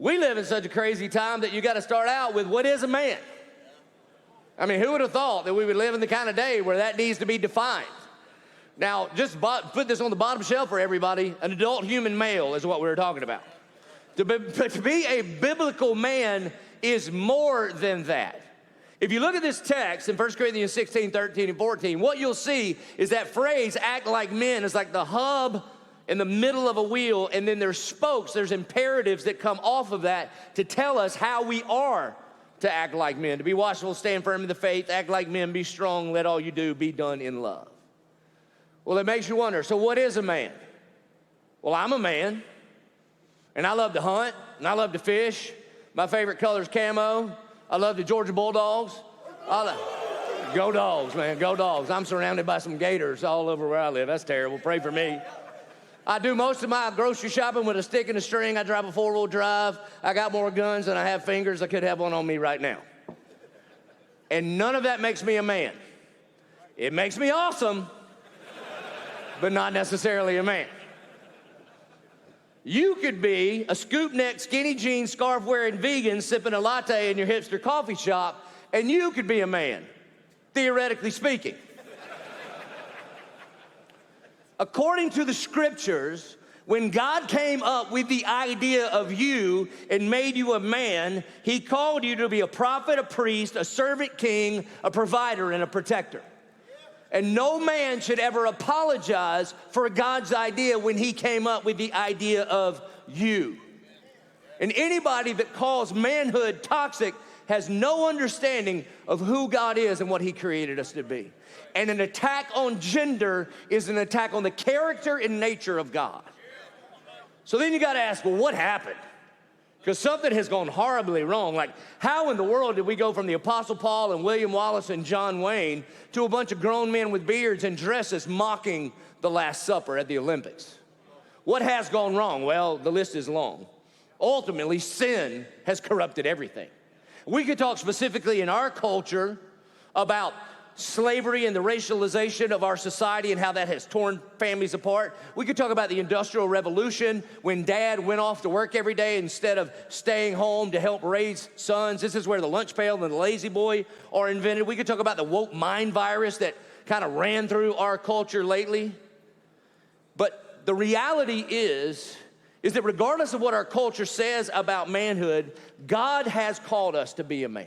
We live in such a crazy time that you got to start out with, what is a man? I mean, who would have thought that we would live in the kind of day where that needs to be defined? Now, just put this on the bottom shelf for everybody. An adult human male is what we were talking about. To be a biblical man is more than that. If you look at this text in 1 Corinthians 16, 13, and 14, what you'll see is that phrase, act like men, is like the hub in the middle of a wheel, and then there's spokes, there's imperatives that come off of that to tell us how we are to act like men. To be watchful, stand firm in the faith, act like men, be strong, let all you do be done in love. Well, it makes you wonder, so what is a man? Well, I'm a man, and I love to hunt, and I love to fish. My favorite color is camo. I love the Georgia Bulldogs. Go Dogs, man, go Dogs. I'm surrounded by some gators all over where I live. That's terrible. Pray for me. I do most of my grocery shopping with a stick and a string. I drive a 4-wheel drive. I got more guns than I have fingers. I could have one on me right now. And none of that makes me a man. It makes me awesome, but not necessarily a man. You could be a scoop neck, skinny jeans, scarf wearing vegan sipping a latte in your hipster coffee shop, and you could be a man, theoretically speaking. According to the scriptures, when God came up with the idea of you and made you a man, he called you to be a prophet, a priest, a servant king, a provider, and a protector. And no man should ever apologize for God's idea when he came up with the idea of you. And anybody that calls manhood toxic has no understanding of who God is and what he created us to be. And an attack on gender is an attack on the character and nature of God. So then you got to ask, well, what happened? Because something has gone horribly wrong. Like, how in the world did we go from the Apostle Paul and William Wallace and John Wayne to a bunch of grown men with beards and dresses mocking the Last Supper at the Olympics? What has gone wrong? Well, the list is long. Ultimately, sin has corrupted everything. We could talk specifically in our culture about slavery and the racialization of our society and how that has torn families apart. We could talk about the Industrial Revolution when dad went off to work every day instead of staying home to help raise sons. This is where the lunch pail and the lazy boy are invented. We could talk about the woke mind virus that kind of ran through our culture lately. But the reality is that regardless of what our culture says about manhood, God has called us to be a man.